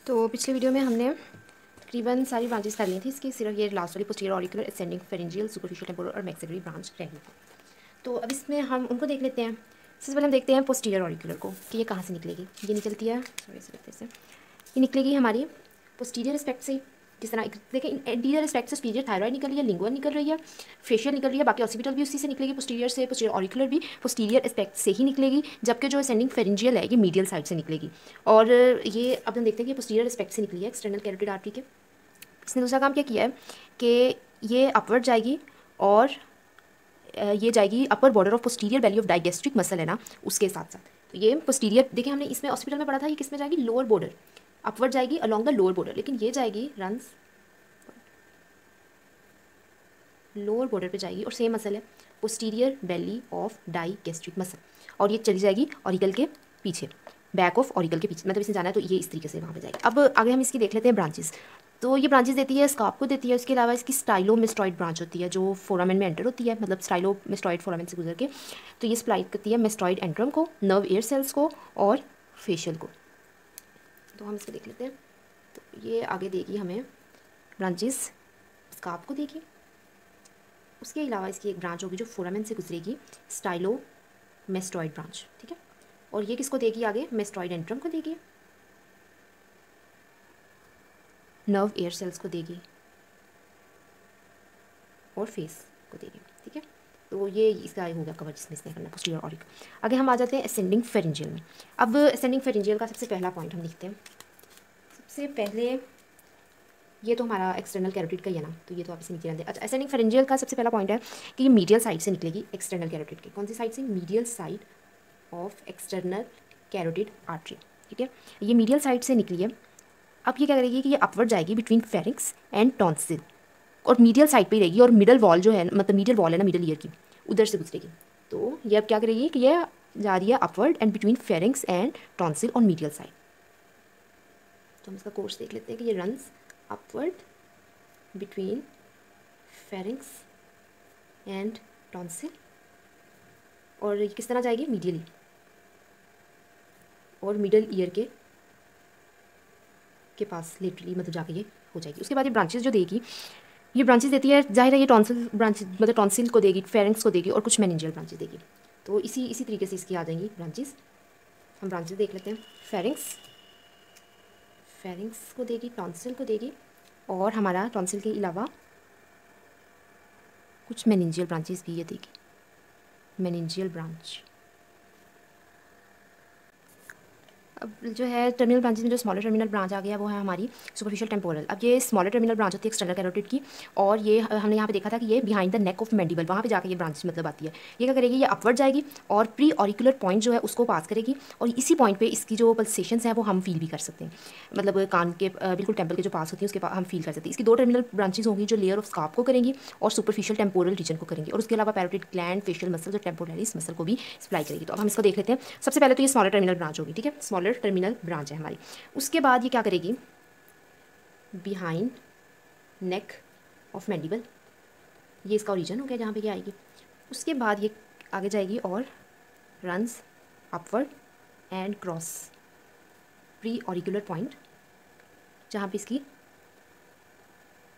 तो पिछले वीडियो में हमने तकरीबन सारी ब्रांचेस कर ली थी इसकी, सिर्फ ये लास्ट वाली posterior auricular ascending pharyngeal superficial temporal और मैक्सिलरी ब्रांच रह गई थी। तो अब इसमें हम उनको देख लेते हैं। सबसे पहले हम देखते हैं पोस्टीरियर ऑरिकुलर को कि ये कहाँ से निकलेगी। ये निकलती है, सॉरी से देखते हैं, ये निकलेगी हमारी पोस्टीरियर रिस्पेक्ट से। जिस तरह देखिए एंटीरियर रिस्पेक्ट से सुपीरियर थायराइड निकल रही है, लिंगुअल निकल रही है, फेशियल निकल रही है, बाकी ऑक्सीपिटल भी उसी से निकलेगी पोस्टीरियर से, पोस्टीरियर ऑरिकुलर भी पोस्टीरियर एस्पेक्ट से ही निकलेगी, जबकि जो असेंडिंग फेरेंजियल है ये मीडियल साइड से निकलेगी। और ये अब हम देखते हैं कि पोस्टीरियर एस्पेक्ट से निकली है एक्सटर्नल कैरोटिड आर्टरी के। इसने दूसरा काम क्या किया है कि ये अपवर्ड जाएगी और ये जाएगी upper border of posterior belly of digastric muscle है ना, उसके साथ साथ। तो ये पोस्टीरियर देखिए हमने इसमें हॉस्पिटल में पढ़ा था, ये किस में जाएगी, लोअर बॉर्डर, अपवर्ड जाएगी अलॉन्ग द लोअर बॉर्डर, लेकिन ये जाएगी रंस लोअर बॉर्डर पे जाएगी और सेम मसल है posterior belly of digastric muscle, और ये चली जाएगी ऑरिकल के पीछे, बैक ऑफ ऑरिकल के पीछे, मतलब इसे जाना है तो ये इस तरीके से वहाँ पे जाएगी। अब आगे हम इसकी देख लेते हैं ब्रांचेस। तो ये ब्रांचेस देती है स्कार्प को देती है, उसके अलावा इसकी स्टाइलोमेस्टॉइड ब्रांच होती है जो फोरामेन में एंटर होती है, मतलब स्टाइलोमेस्टॉइड फोरामेन से गुजर के, तो ये सप्लाई करती है मेस्टॉइड एंट्रम को, नर्व एयर सेल्स को और फेशियल को। तो हम इसको देख लेते हैं। तो ये आगे देगी हमें ब्रांचेस, स्कार्प को देगी, उसके अलावा इसकी एक ब्रांच होगी जो फोरामेन से गुजरेगी, स्टाइलोमेस्टॉइड ब्रांच, ठीक है। और ये किसको देगी आगे, मेस्टॉइड एंट्रम को देगी, नर्व एयर सेल्स को देगी और फेस को देगी, ठीक है। तो ये इसका हो गया कवर जिसमें इसने करना पोस्टीरियर ऑरिकुलर। आगे हम आ जाते हैं असेंडिंग फेरेंजियल में। अब असेंडिंग फेरेंजियल का सबसे पहला पॉइंट हम लिखते हैं। सबसे पहले ये तो हमारा एक्सटर्नल कैरोटिड का ही है ना, तो ये तो आप इसे नीचे रख दें। अच्छा, असेंडिंग फेरेंजियल का सबसे पहला पॉइंट है कि ये मीडियल साइड से निकलेगी एक्सटर्नल कैरोटिड की। कौन सी साइड से, medial side of external carotid artery, ठीक है। ये मीडियल साइड से निकली है। अब ये क्या करेगी कि ये अपवर्ड जाएगी बिटवीन फेरिंक्स एंड टॉन्सिल, और मीडियल साइड पे ही रहेगी, और मिडल वॉल जो है, मतलब मीडियल वॉल है ना मिडल ईयर की, उधर से गुजरेगी। तो ये अब क्या करेगी कि ये जा रही है upward and between pharynx and tonsil on medial side. तो हम इसका कोर्स देख लेते हैं कि ये runs upward between pharynx and tonsil, और ये किस तरह जाएगी, मीडियली, और मिडल ईयर के पास लेटरली, मतलब जाके ये हो जाएगी। उसके बाद ये ब्रांचेस जो देगी, ये ब्रांचेस देती है, जाहिर है ये टॉन्सिल ब्रांचेस, मतलब टॉन्सिल को देगी, फेरिंक्स को देगी और कुछ मेनिंजियल ब्रांचेस देगी। तो इसी तरीके से इसकी आ जाएंगी ब्रांचेस। हम ब्रांचेस देख लेते हैं। फेरिंक्स को देगी, टॉन्सिल को देगी, और हमारा टॉन्सिल के अलावा कुछ मेनिंजियल ब्रांचेस भी ये देगी, मेनिंजियल ब्रांच। अब जो है टर्मिनल ब्रांचेस में जो स्मॉलर टर्मिनल ब्रांच आ गया वो है हमारी सुपरफिशियल टेम्पोरल। अब ये स्मॉलर टर्मिनल ब्रांच होती है एक्सटर्नल कैरोटिड की, और ये हमने यहाँ पे देखा था कि ये behind the neck of mandible, वहाँ पे जाकर ये ब्रांच मतलब आती है। ये क्या करेगी, ये अपवर्ड जाएगी और प्री ऑरिकुलर पॉइंट जो है उसको पास करेगी, और इसी पॉइंट पर इसकी जो पल्सेशंस हैं वो हम फील भी कर सकते हैं, मतलब कान के बिल्कुल टेम्पल के जो पास होती है उसके हम फील कर सकते हैं। इसकी दो टर्मिनल ब्रांचेज होंगी जो लेयर ऑफ स्कार्प को करेंगी और सुपरफिशियल टेम्पोरल रीजन को करेंगी, और उसके अलावा पैरोटिड ग्लैंड, फेशियल मसल और टेम्पोरलिस मसल को भी सप्लाई करेगी। तो अब हम इसको देख लेते हैं। सबसे पहले तो ये स्मॉलर टर्मिनल ब्रांच होगी, ठीक है, स्मॉलर टर्मिनल ब्रांच है हमारी। उसके बाद ये क्या करेगी, बिहाइंड नेक ऑफ मैंडिबल, ये इसका ओरिजिन हो गया जहाँ पे ये आएगी। उसके बाद ये आगे जाएगी और runs upward and cross pre auricular point, जहाँ पे इसकी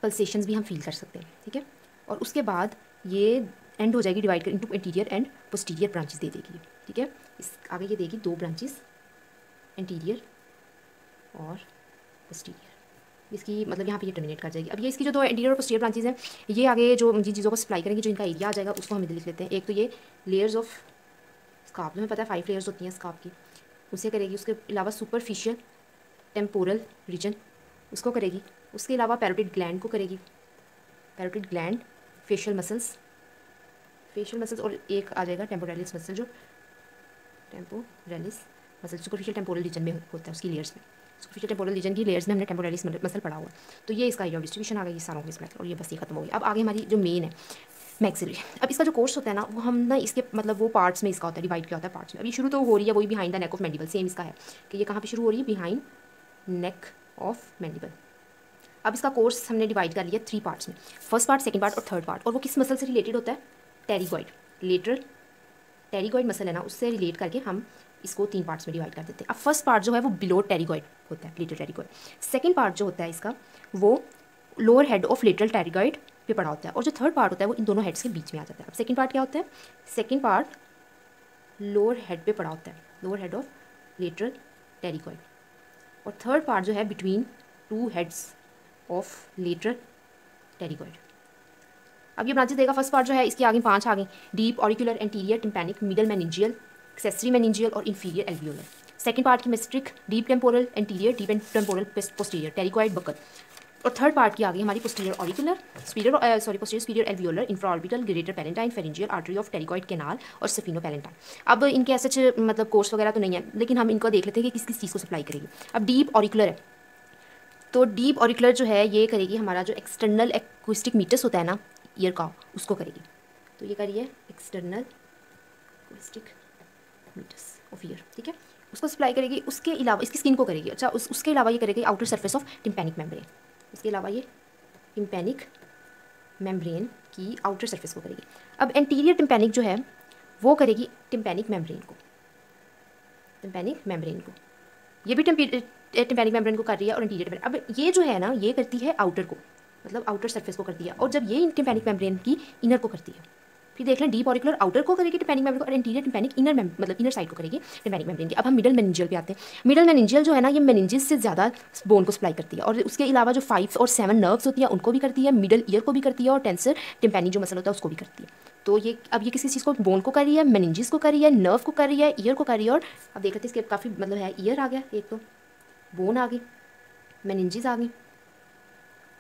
पल्सेशंस भी हम फील कर सकते हैं, ठीक है। और उसके बाद ये एंड हो जाएगी, डिवाइड कर into anterior and posterior branches दे देगी, ठीक है। इस आगे ये देगी दो ब्रांचेस, एंटीरियर और पोस्टीरियर। इसकी मतलब यहाँ पे ये टर्मिनेट कर जाएगी। अब ये इसकी जो दो एंटीरियर और पोस्टीरियर ब्रांचेस हैं, ये आगे जो जिन चीज़ों को सप्लाई करेंगी, जो इनका एरिया आ जाएगा उसको हम इधर लिख लेते हैं। एक तो ये लेयर्स ऑफ स्कार्प, हमें पता है 5 लेयर्स होती हैं स्कार्प की, उसे करेगी। उसके अलावा सुपरफिशियल टेम्पोरल रीजन उसको करेगी। उसके अलावा पैरोटिड ग्लैंड को करेगी, पैरोटिड ग्लैंड, फेशियल मसल्स और एक आ जाएगा टेम्पोरलिस मसल, जो temporalis muscle superficial temporal reason में होता है, उसकी लेयर्स में, सुपरफिशियल टेम्पोरल रीजन की लेयर्स में हमने टेम्पोरलिस मसल पढ़ा हुआ। तो ये इसका एरिया ऑफ डिस्ट्रीब्यूशन आ गई, ये सारों की, और ये बस ये खत्म हो गया। अब आगे हमारी जो मेन है मैक्सिलरी। अब इसका जो कोर्स होता है ना, वो हम ना इसके मतलब वो पार्ट्स में इसका होता है, डिवाइड किया होता है पार्ट्स में। अभी शुरू तो हो रही है वही behind the neck of mandible, same इसका है कि ये कहाँ पे शुरू हो रही है, बिहाइंड नेक ऑफ मैंडिबल। अब इसका कोर्स हमने डिवाइड कर लिया 3 पार्ट्स में, फर्स्ट पार्ट, सेकंड पार्ट और थर्ड पार्ट। और वो किस मसल से रिलेटेड होता है, टेरिगॉइड, लेटरल टेरिगॉइड मसल है ना, उससे रिलेट करके हम इसको 3 पार्ट्स में डिवाइड कर देते हैं। अब फर्स्ट पार्ट जो है वो बिलो टेरिगॉइड होता है, लेटरल टेरिगॉइड। सेकंड पार्ट जो होता है इसका वो lower head of lateral pterygoid पे पड़ा होता है, और जो थर्ड पार्ट होता है वो इन दोनों हेड्स के बीच में आ जाता है। अब सेकंड पार्ट क्या होता है? सेकंड पार्ट लोअर हेड पे पड़ा होता है, lower head of lateral pterygoid, और थर्ड पार्ट जो है between two heads of lateral pterygoid. अब ये ब्रांचेस देगा, फर्स्ट पार्ट जो है इसके आगे 5 आ गए, deep auricular, anterior tympanic, middle meningeal, accessory meningeal और इंफीरियर एल्वियोलर। सेकंड पार्ट की masseteric, deep temporal, anterior, deep and temporal, posterior, pterygoid, buccal. और थर्ड पार्ट की आ गई हमारी posterior auricular, posterior superior alveolar, infraorbital, greater palatine, pharyngeal artery of pterygoid canal और सफिनो palatine. अब इनके ऐसे मतलब कोर्स वगैरह तो नहीं है, लेकिन हम इनको देख लेते हैं कि किस किस चीज़ को सप्लाई करेगी। अब डीप ऑरिकुलर है, तो डीप ऑरिकुलर जो है ये करेगी हमारा जो एक्सटर्नल एक्विस्टिक मीटस होता है ना ईयर का, उसको करेगी। तो ये करिए एक्सटर्नल एक्विस्टिक मीटस ऑफ ईयर, ठीक है, उसको सप्लाई करेगी। उसके अलावा इसकी स्किन को करेगी। अच्छा, उसके अलावा ये करेगी outer surface of tympanic membrane. इसके अलावा ये टिम्पैनिक मेम्ब्रेन की आउटर सरफेस को करेगी। अब एंटीरियर टिम्पैनिक जो है वो करेगी टिम्पैनिक मेम्ब्रेन को, टिम्पैनिक मेम्ब्रेन को, ये भी टिम्पैनिक मेम्ब्रेन को कर रही है, और एंटीरियर टिम्पैनिक। अब ये जो है ना ये करती है आउटर को, मतलब आउटर सरफेस को करती है, और जब ये टिम्पैनिक मेम्ब्रेन की इनर को करती है। फिर देख लें, डीप ऑरिकुलर आउटर को करेगी टिम्पैनिक मेम्ब्रेन को, और एंटीरियर टिम्पैनिक इनर मतलब इनर साइड को करेगी टिम्पैनिक मेम्ब्रेन की। अब हम मिडल मेनिंजियल पे आते हैं। मिडल मेनिंजियल जो है ना ये मेनिंजिस से ज़्यादा बोन को सप्लाई करती है, और उसके अलावा जो 5 और 7 नर्व्स होती है उनको भी करती है, मिडल ईयर को भी करती है, और टेंसर टिम्पैनिक जो मसल होता है उसको भी करती है। तो ये अब ये किसी चीज़ को, बोन को कर रही है, मेनिंजिस को कर रही है, नर्व को कर रही है, ईयर को कर रही है। और अब देख लेते हैं इसके काफ़ी मतलब है, ईयर आ गया एक, तो बोन आ गई, मेनिंजिस आ गई,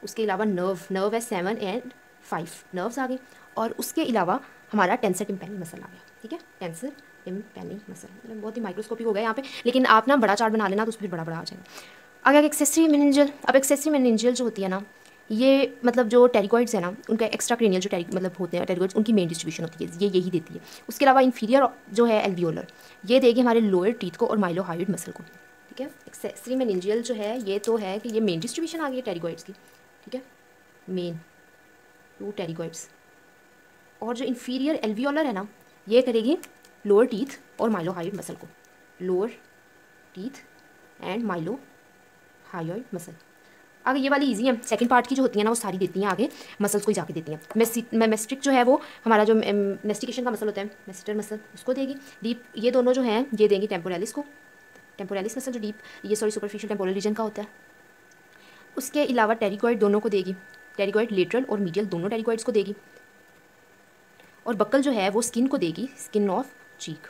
उसके अलावा नर्व है 7 एंड 5 नर्व्स आ गई, और उसके अलावा हमारा टेंसर टिम्पैनिक मसल आ गया, ठीक है, टेंसर टिम्पैनिक मसल। मतलब बहुत ही माइक्रोस्कोपिक हो गया यहाँ पे, लेकिन आप ना बड़ा चार्ट बना लेना तो उस पर बड़ा बड़ा आ जाएगा। आगे एक्सेसरी मेनिंजियल। अब एक्सेसरी मेनिंजियल जो होती है ना ये मतलब जो टेरिगॉइड्स है ना उनका एक्स्ट्रा क्रेनियल जो मतलब होते हैं टेरिगॉइड्स, उनकी मेन डिस्ट्रीब्यूशन होती है, ये यही देती है। उसके अलावा इंफीरियर जो है एल्वियोलर, ये देगी हमारे लोअर टीथ को और माइलोहायोइड मसल को, ठीक है। एक्सेसरी मेनिंजियल जो है ये तो है कि ये मेन डिस्ट्रीब्यूशन आ गई है टेरिगॉइड्स की, ठीक है, मेन 2 टेरिगॉइड्स। और जो इंफीरियर एल्वियोलर है ना ये करेगी लोअर टीथ और माइलोहायोइड मसल को, लोअर टीथ एंड माइलोहायोइड मसल। आगे ये वाली इजी है, सेकंड पार्ट की जो होती है ना वो सारी देती हैं आगे मसल्स को ही जाके देती हैं। मेस्ट्रिक जो है वो हमारा जो मेस्टिकेशन का मसल होता है, मेस्टर मसल, उसको देगी। डीप ये दोनों जो हैं ये देंगी टेम्पोरालिस को, टेम्पोरालिस मसल जो डीप ये सुपरफिशियल टेम्पोरल रीजन का होता है। उसके अलावा टेरिगॉइड दोनों को देगी, टेरिगॉइड लेटरल और मीडियल दोनों टेरिगॉइड्स को देगी। और बक्कल जो है वो स्किन को देगी, स्किन ऑफ चीक।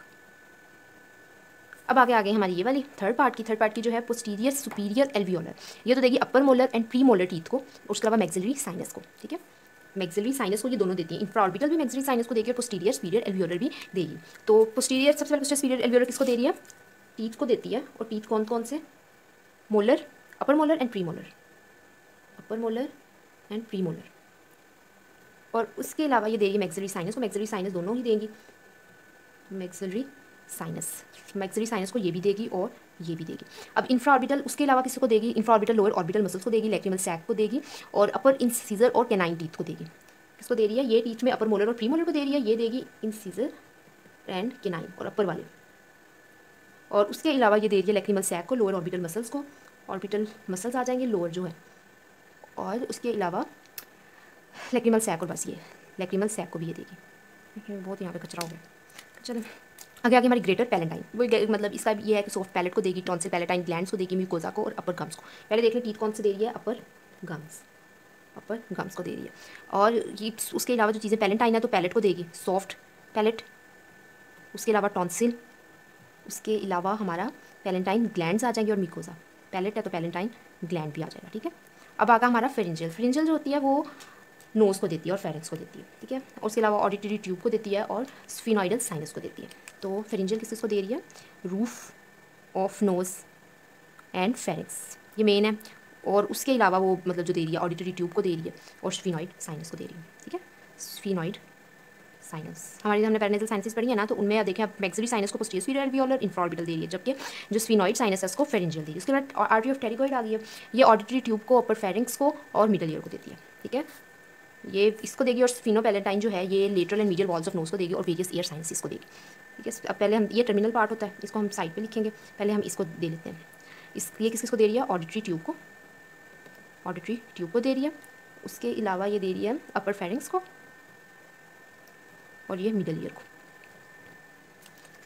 अब आगे आ गई हमारी ये वाली थर्ड पार्ट की जो है पोस्टीरियर सुपीरियर एल्वियोलर, ये तो देगी अपर molar and pre molar teeth को, और उसके अलावा मैक्सिलरी साइनस को, ठीक है, मैक्सिलरी साइनस को ये दोनों देती हैं। इंफ्राऑर्बिटल भी मैक्सिलरी साइनस को देगी और पोस्टीरियर सुपीरियर एल्वियोलर भी देगी। तो पोस्टीरियर सबसे पहले पोस्टीरियर सुपीरियर एल्वियोलर किसको दे रही है? टीथ को देती है। और टीथ कौन कौन से? Molar, upper molar and pre molar, upper molar and pre molar. और उसके अलावा ये देगी मैक्सिलरी साइनस को, मैक्सिलरी साइनस दोनों ही देंगी, मैक्सिलरी साइनस को ये भी देगी और ये भी देगी। अब इंफ्राऑर्बिटल उसके अलावा किसी को देगी? इंफ्राऑर्बिटल लोअर ऑर्बिटल मसल्स को देगी, लैक्रिमल सैक को देगी और अपर इंसीजर और कैनाइन टीथ को देगी। किसको दे रही है? ये टीथ में अपर मोलर और प्री मोलर को दे रही है, ये देगी इंसीजर एंड कैनाइन और अपर वाले। और उसके अलावा ये दे रही है लैक्रिमल सैक को, लोअर ऑर्बिटल मसल्स को, ऑर्बिटल मसल्स आ जाएंगे लोअर जो है, और उसके अलावा लैक्रिमल सैक, और बस ये लैक्रिमल सैक को भी ये देगी। बहुत यहाँ पे कचरा हो गया। चलो आगे हमारी ग्रेटर पैलेटाइन, वो मतलब इसका ये है कि सॉफ्ट पैलेट को देगी, टॉन्सिल पैलेटाइन ग्लैंड्स को देगी, म्यूकोजा को और अपर गम्स को। पहले देख लें टीथ कौन से दे रही है? अपर गम्स को दे रही है। और ये उसके अलावा जो चीज़ें पैलेटाइन है तो पैलेट को देगी, सॉफ्ट पैलेट, उसके अलावा टॉन्सिल, उसके अलावा हमारा पैलेटाइन ग्लैंड्स आ जाएंगे और म्यूकोजा। पैलेट है तो पैलेटाइन ग्लैंड भी आ जाएगा, ठीक है। अब आगा हमारा फेरेंजियल, फेरेंजियल जो होती है वो नोज को देती है और फेरेंक्स को देती है, ठीक है। और उसके अलावा ऑडिटरी ट्यूब को देती है और स्फिनॉइडल साइनस को देती है। तो फेरेंजियल किस को दे रही है? Roof of nose and pharynx, ये मेन है। और उसके अलावा वो मतलब जो दे रही है ऑडिटरी ट्यूब को दे रही है और स्फिनॉइड साइनस को दे रही है, ठीक है। स्फिनॉइड साइनस हमारी हमने पैरानेसल साइनसेस पढ़ी है ना, तो उनमें आप देखें मैक्सिलरी साइनस को पोस्टीरियर सुपीरियर एल्वियोलर इंफ्राऑर्बिटल दे रही है, जबकि जो स्फिनॉइड साइनस है उसको फेरेंजियल दे रही है। उसके बाद आर्टरी ऑफ टेरिगॉइड आ गई है, ये ऑडिटरी ट्यूब को, अपर फेरिंक्स को और मिडल ईयर को देती है, ठीक है। ये इसको देगी। और स्फिनो पैलेटाइन जो है ये lateral and medial walls of nose को देगी और वेरियस ईयर साइनसेस को देगी। ठीक है। अब पहले हम, ये टर्मिनल पार्ट होता है, इसको हम साइड पे लिखेंगे। पहले हम इसको दे लेते हैं, ये किसको दे रही है, ऑडिटरी ट्यूब को, ऑडिटरी ट्यूब को दे रही है। उसके अलावा ये दे रही है अपर फेरिंग्स को और ये मिडल ईयर को।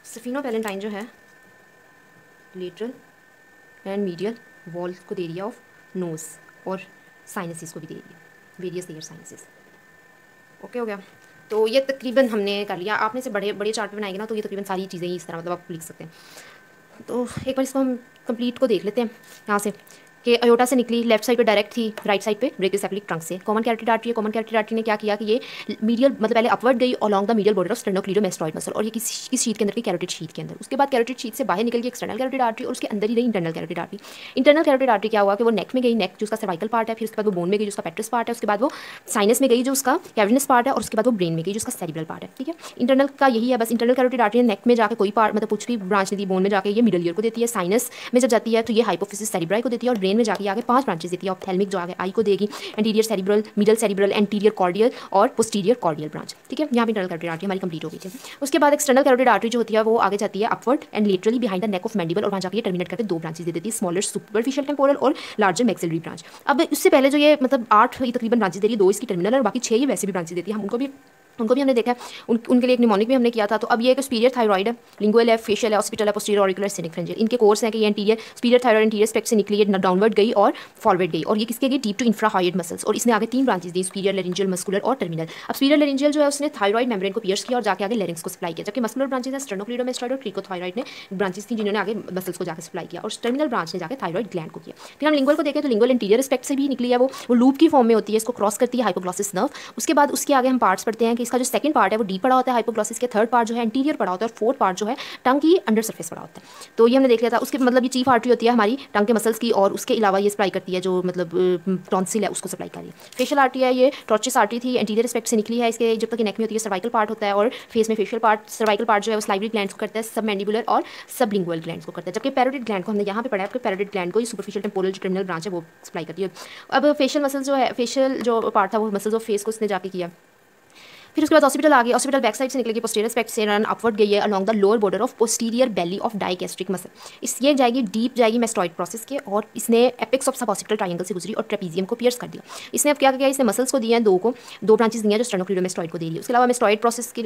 सफिनो पैलेंटाइन जो है लेटरल एंड मीडियल वॉल को दे रही है ऑफ नोज़, और साइनसिस को भी दे रही है, वेरियस लेयर साइनसिस। ओके हो गया। तो ये तकरीबन हमने कर लिया। आपने से बड़े बड़े चार्ट बनाएंगे ना, तो ये तकरीबन सारी चीज़ें ही इस तरह मतलब आप लिख सकते हैं। तो एक बार इसको हम कंप्लीट को देख लेते हैं यहाँ से, कि अयोटा से निकली, लेफ्ट साइड पे डायरेक्ट थी, राइट साइड पे ब्रेकियोसेफेलिक ट्रंक से। कॉमन कैरोटिड आर्टरी है, कॉमन कैरोटिड आर्टरी ने क्या किया कि ये मीडियल मतलब पहले अपवर्ड गई along the medial border of sternocleidomastoid muscle, और ये किस शीट के अंदर की, कैरोटिड शीट के अंदर। उसके बाद कैरोटिड शीट से बाहर निकल गई एक्सटर्नल कैरोटिड आर्टरी, और उसके अंदर ही रही internal carotid artery. Internal carotid artery क्या हुआ कि वो नेक में गई, नेक जो उसका सर्वाइकल पार्ट है, फिर उसके बाद वो बोन में गई जो उसका पेट्रस पार्ट है, उसके बाद वो साइनस में गई जो उसका कैवर्नस पार्ट है, और उसके बाद वो ब्रेन में गई जो उसका सेरिब्रल पार्ट है। ठीक है, इंटरनल का यही है बस। इंटरनल कैरोटिड आर्टरी नेक में जाके कोई पार्ट मतलब कुछ भी ब्रांच नहीं दी, बोन में जाके ये मिडल ईयर को देती है। साइनस में जब जाती है तो ये हाइपोफिसिस सेरिब्राई को देती है, और ब्रेन में जाके आगे 5 ब्रांचेस देती है। ऑप्थेल्मिक जो आगे आई को देगी, anterior cerebral, middle cerebral, anterior cordial और पोस्टीरियर कॉर्डियल ब्रांच। ठीक है, यहाँ पे इंटरनल कैरोटिड आर्टरी हमारी कंप्लीट हो गई थी। उसके बाद एक्सटर्नल कैरोटिड आर्टरी जो होती है वो आगे जाती है upward and laterally behind the neck of mandible, और वहाँ जाके टर्मिनेट करके 2 ब्रांचेस दे देती है, स्मॉलर सुपरफिशियल टेम्पोरल और लार्जर मैक्सिलरी ब्रांच। अब इससे पहले जो ये मतलब 8 तकरीबन ब्रांचेस दे रही है, 2 इसकी टर्मिनल और बाकी 6 ये वैसे भी ब्रांचेस देती है। हम उनको भी हमने देखा है, उनके लिए एक निमोनिक भी हमने किया था। तो अब ये एक सुपीरियर थायराइड है, लिंगुअल है, फेशियल है, ऑस्पिटल है, पोस्टीरियर ऑरिकुलर, सिनिक, इनके कोर्स हैं कि ये anterior superior thyroid anterior aspect से निकली है, डाउनवर्ड गई और फॉरवर्ड गई, और ये किसके गई, डीप टू इंफ्राहाइड मसल्स, और इसने आगे 3 ब्रांचेस दी, सुपीरियर लेरिंजियल, मस्कुलर और टर्मिनल। अब सुपीरियर लेरिंजियल जो है उसने थायराइड मेम्ब्रेन को पियर्स किया और जाके आगे लेरिंग्स को सप्लाई किया, जबकि मस्कुलर ब्रांचेस है स्टेर्नोक्लीडोमास्टोइड और क्रिकोथायराइड ने ब्रांचेस थी जिन्होंने आगे मसल्स को जाकर सप्लाई किया, और टर्मिनल ब्रांच ने जाकर थायराइड ग्लैंड को किया। फिर हम लिंगुअल को देखें तो लिंगुअल इंटीरियर स्पेक्ट से भी निकली है, वो लूप की फॉर्म में होती है, इसको क्रॉस करती है हाइपोग्लॉसिस नर्व। उसके बाद उसके आगे हम पार्ट्स पढ़ते हैं कि इसका जो सेकंड पार्ट है वो डीप पड़ा होता है हाइपोग्लॉसिस के, थर्ड पार्ट जो है एंटीरियर पड़ा होता है, और फोर्थ पार्ट जो है टंग की अंडर सरफेस पड़ा होता है। तो ये हमने देख लिया था। उसके मतलब ये चीफ आर्टरी होती है हमारी टंग के मसल्स की, और उसके अलावा ये सप्लाई करती है जो मतलब टॉन्सिल है उसको सप्लाई कर रही है। फेशियल आर्टरी है, ये टॉर्चिस आर्टरी थी, एंटीरियर स्पेक्ट से निकली है, इसके जब तक नेक में होती है सर्वाइकल पार्ट होता है, और फेस में फेशियल पार्ट। सर्वाइकल पार्ट जो है वो स्लाइवरी ग्लैंड्स को करता है, सब मैंडिबुलर और सब लिंगुअल ग्लैंड्स को करता है, जबकि पैरोटिड ग्लैंड को हमने यहाँ पे पढ़ा है, आपके पैरोटिड ग्लैंड को ये सुपरफिशियल टेम्पोरल जो टर्मिनल ब्रांच है वो सप्लाई करती है। अब फेशियल मसल जो है, फेशियल जो पार्ट था वो मसल्स ऑफ फेस को उसने जाके किया। फिर उसके बाद हॉस्पिटल आ गई, हॉस्पिटल बैक साइड से निकलेगी, पोस्टीरियर स्पेक्ट से रन अपवर्ड गई है along the lower border of posterior belly of digastric muscle. इस ये जाएगी डीप जाएगी मेस्टॉइड प्रोसेस के, और इसने एपेक्स ऑफ सबऑसिपिटल ट्रायंगल से गुजरी और ट्रेपीजियम को पियर्स कर दिया। इसने अब क्या किया, इसने मसल्स को दिए हैं, 2 ब्रांचेस दी हैं जो स्टेर्नोक्लीडोमास्टोइड को दे रही है। उसके अलावा मेस्टॉइड प्रोसेस के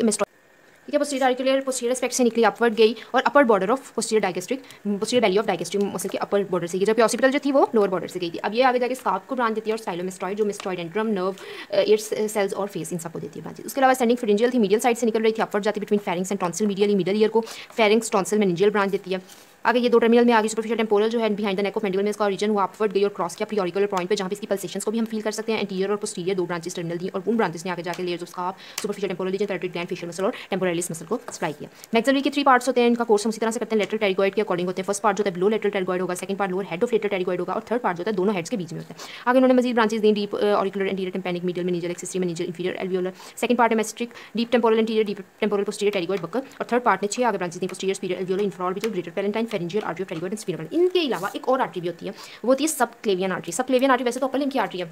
ठीक है, पोस्टीरियर आर्टिकुलर पोस्टीरियर स्पेक्ट से निकली अपवर्ड गई और upper border of posterior digastric, posterior belly of digastric muscle के अपर बॉर्डर से गई, जबकि हॉस्पिटल जो थी वो लोअर बॉर्डर से गई थी। अब ये आगे जाके स्कार्प को ब्रांच देती है, और स्टाइलोमेस्टॉइड जो mastoid antrum nerve air cells और फेस इन सबको देती है ब्रांचेस। उसके अलावा स्टैंडिंग फेरिंजियल थी, मीडियल साइड से निकल रही थी, अपवर्ड जाती between pharynx and tonsil medial ear को, फेरिंग्स टॉन्सिल मेनिंजियल ब्रांच देती है। आगे ये 2 टर्मिनल में आगे सुपरफिशियल टेम्पोरल जो है behind the neck of mandible में इसका ओरिजिन हुआ, अपवर्ड गई और क्रॉस किया प्री ऑरिकुलर पॉइंट पे, जहाँ पे इसकी पल्सेशंस को भी हम फील कर सकते हैं। एंटीरियर और पोस्टीरियर 2 ब्रांचेस टर्मिनल दी, और उन ब्रांचेस ने आगे जाकर layers of scalp, superficial temporal region, parotid gland, facial muscle और टेम्पोरलिस मसल को सप्लाई किया। मैक्सिलरी के 3 पार्ट्स होते हैं, इनका कोर्स हम इसी तरह से करते हैं, लेटरल टेरिगॉइड के अकॉर्डिंग होते हैं। फर्स्ट पार्ट जो है बिलो लेटरल टेरिगॉइड होगा, second part lower head of lateral pterygoid होगा, और थर्ड पार्ट जो है दोनों हेड्स के बीच में होता है। आगे उन्होंने मजीद ब्रांचेस दी, deep auricular anterior tympanic, medial meningeal, accessory meningeal, inferior alveolar. Second part है masseteric, deep temporal anterior, deep temporal posterior pterygoid buccal, और थर्ड पार्ट ने 6 आगे ब्रांचेस दी, posterior superior alveolar, infraorbital, greater palatine, pharyngeal artery of pterygoid and spinal. इनके अलावा एक और artery भी होती है, वो होती है सबक्लेवियन आर्टरी। सबक्लेवियन आर्टरी वैसे तो अपर लिंब की आर्टरी है,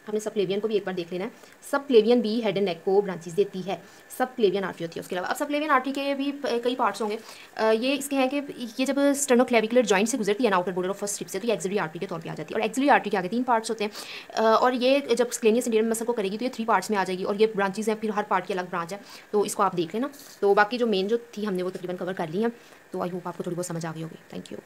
हमने सबक्लेवियन को भी एक बार देख लेना है। सबक्लेवियन भी हेड एंड नेक को ब्रांचेस देती है, सबक्लेवियन आर्टरी होती है। उसके अलावा अब सबक्लेवियन आर्टरी के भी कई पार्ट्स होंगे। ये इसके हैं कि ये जब स्टेर्नोक्लेविकुलर जॉइंट से गुजरती है ना outer border of first strip से, तो ये एक्सिलरी आर्टरी के तौर पे आ जाती है। और एक्सिलरी आर्टरी के आगे 3 पार्ट्स होते हैं, और ये जब स्क्लेनियस इंटीरियर मसल को करेगी तो ये 3 पार्ट्स में आ जाएगी, और ये ब्रांचेस हैं, फिर हर पार्ट की अलग ब्रांच है, तो इसको आप देख लेना। तो बाकी जो मेन जो थी हमने वो तकरीबन कवर कर ली है, तो आई होप आपको थोड़ी बहुत समझ आ गई होगी। Thank you.